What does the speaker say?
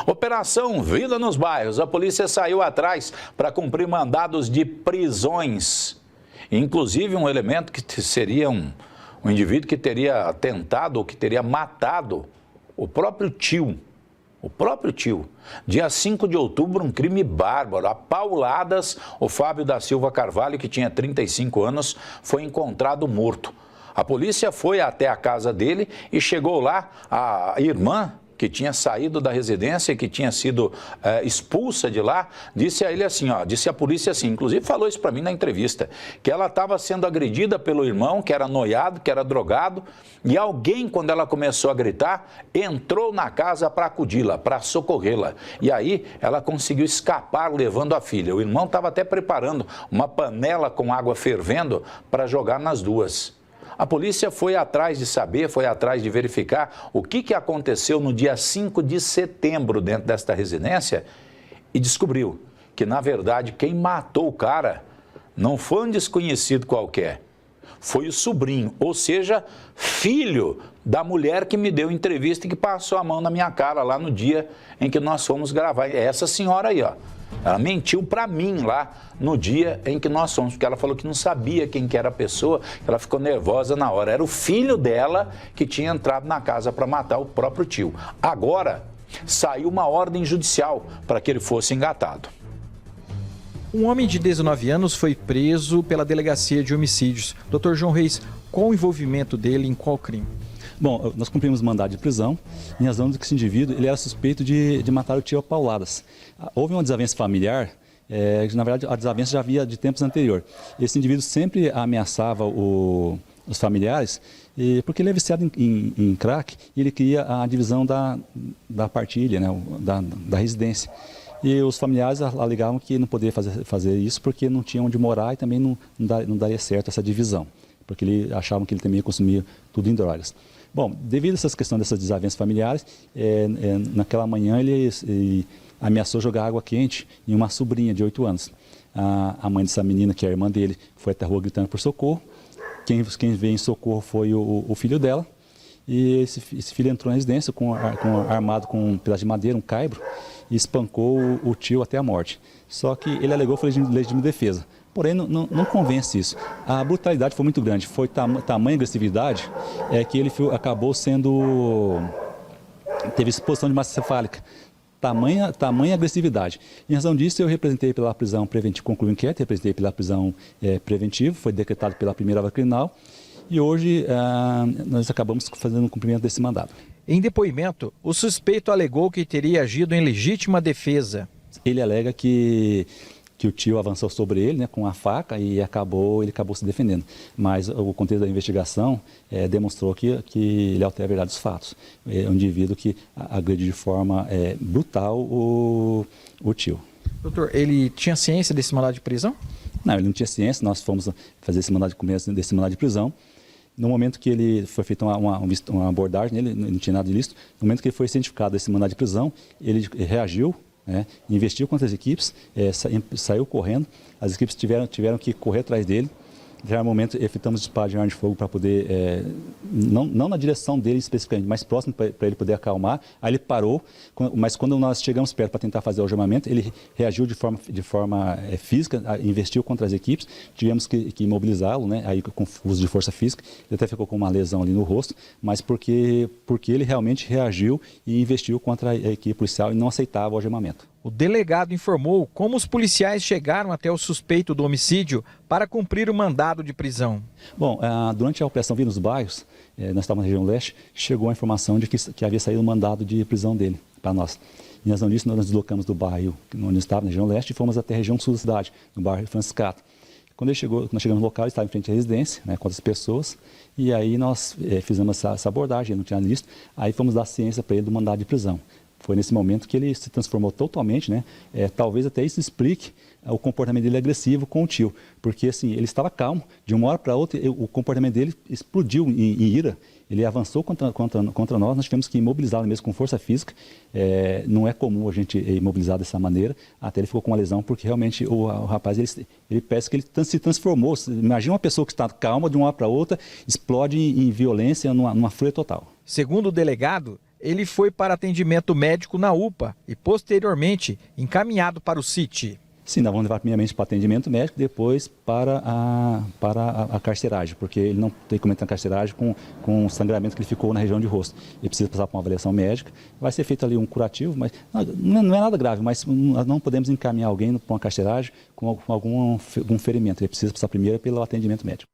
Operação Vida nos Bairros. A polícia saiu atrás para cumprir mandados de prisões. Inclusive um elemento que seria um indivíduo que teria atentado ou que teria matado o próprio tio. O próprio tio. Dia 5 de outubro, um crime bárbaro. A pauladas, o Fábio da Silva Carvalho, que tinha 35 anos, foi encontrado morto. A polícia foi até a casa dele e chegou lá a irmã, que tinha saído da residência, que tinha sido expulsa de lá, disse a ele assim, disse a polícia assim, inclusive falou isso para mim na entrevista, que ela estava sendo agredida pelo irmão, que era noiado, que era drogado, e alguém, quando ela começou a gritar, entrou na casa para acudi-la, para socorrê-la. E aí ela conseguiu escapar levando a filha. O irmão estava até preparando uma panela com água fervendo para jogar nas duas. A polícia foi atrás de saber, foi atrás de verificar o que aconteceu no dia 5 de setembro dentro desta residência e descobriu que, na verdade, quem matou o cara não foi um desconhecido qualquer, foi o sobrinho, ou seja, filho da mulher que me deu entrevista e que passou a mão na minha cara lá no dia em que nós fomos gravar. É essa senhora aí, ó. Ela mentiu para mim lá no dia em que nós fomos, porque ela falou que não sabia quem que era a pessoa, ela ficou nervosa na hora. Era o filho dela que tinha entrado na casa para matar o próprio tio. Agora, saiu uma ordem judicial para que ele fosse engatado. Um homem de 19 anos foi preso pela Delegacia de Homicídios. Dr. João Reis, qual o envolvimento dele em qual crime? Bom, nós cumprimos mandado de prisão em razão de que esse indivíduo ele era suspeito de matar o tio a pauladas. Houve uma desavença familiar, na verdade a desavença já havia de tempos anteriores. Esse indivíduo sempre ameaçava os familiares, porque ele é viciado em crack e ele queria a divisão da partilha, né, da residência. E os familiares alegavam que não poderia fazer isso porque não tinha onde morar e também não daria certo essa divisão, porque achavam que ele também consumia tudo em drogas. Bom, devido a essas questões dessas desavenças familiares, naquela manhã ele ameaçou jogar água quente em uma sobrinha de 8 anos. A mãe dessa menina, que é a irmã dele, foi até a rua gritando por socorro. Quem veio em socorro foi o filho dela. E esse filho entrou na residência armado com um pedaço de madeira, um caibro, e espancou o tio até a morte. Só que ele alegou que foi legítima defesa. Porém, não convence isso. A brutalidade foi muito grande, foi tamanha agressividade que ele acabou teve exposição de massa cefálica. Tamanha agressividade. Em razão disso, eu representei pela prisão preventiva, concluí o inquérito, representei pela prisão preventiva, foi decretado pela primeira vara criminal e hoje nós acabamos fazendo o cumprimento desse mandado. Em depoimento, o suspeito alegou que teria agido em legítima defesa. Ele alega que o tio avançou sobre ele, né, com a faca e ele acabou se defendendo. Mas o contexto da investigação demonstrou que ele altera a verdade dos fatos. É um indivíduo que agrediu de forma brutal o tio. Doutor, ele tinha ciência desse mandado de prisão? Não, ele não tinha ciência, nós fomos fazer esse mandado de prisão. No momento que ele foi feita uma abordagem, ele não tinha nada de ilícito, no momento que ele foi cientificado desse mandado de prisão, ele reagiu, investiu contra as equipes, saiu correndo, as equipes tiveram que correr atrás dele. Já no momento efetuamos disparo de arma de fogo para poder, não na direção dele especificamente, mas próximo para ele poder acalmar. Aí ele parou, mas quando nós chegamos perto para tentar fazer o algemamento, ele reagiu de forma física, investiu contra as equipes, tivemos que imobilizá-lo, né, aí com uso de força física. Ele até ficou com uma lesão ali no rosto, mas porque ele realmente reagiu e investiu contra a equipe policial e não aceitava o algemamento. O delegado informou como os policiais chegaram até o suspeito do homicídio para cumprir o mandado de prisão. Bom, durante a operação Vida nos Bairros, nós estávamos na região leste, chegou a informação de que havia saído o mandado de prisão dele para nós. Em razão disso, nós nos deslocamos do bairro onde estava, na região leste, e fomos até a região sul da cidade, no bairro Franciscato. Quando nós chegamos no local, ele estava em frente à residência, né, com outras pessoas, e aí nós fizemos essa abordagem, ele não tinha visto, aí fomos dar ciência para ele do mandado de prisão. Foi nesse momento que ele se transformou totalmente, né? Talvez até isso explique o comportamento dele agressivo com o tio, porque assim, ele estava calmo, de uma hora para outra o comportamento dele explodiu em ira, ele avançou contra nós tivemos que imobilizá-lo mesmo com força física, não é comum a gente imobilizar dessa maneira, até ele ficou com uma lesão, porque realmente o rapaz, ele parece que ele se transformou. Imagina uma pessoa que está calma, de uma hora para outra, explode em violência, numa fúria total. Segundo o delegado, ele foi para atendimento médico na UPA e posteriormente encaminhado para o CIT. Sim, nós vamos levar primeiramente para atendimento médico, depois para a carceragem, porque ele não tem como entrar na carceragem com o sangramento que ele ficou na região de rosto. Ele precisa passar por uma avaliação médica, vai ser feito ali um curativo, mas não é nada grave, mas nós não podemos encaminhar alguém para uma carceragem com algum ferimento. Ele precisa passar primeiro pelo atendimento médico.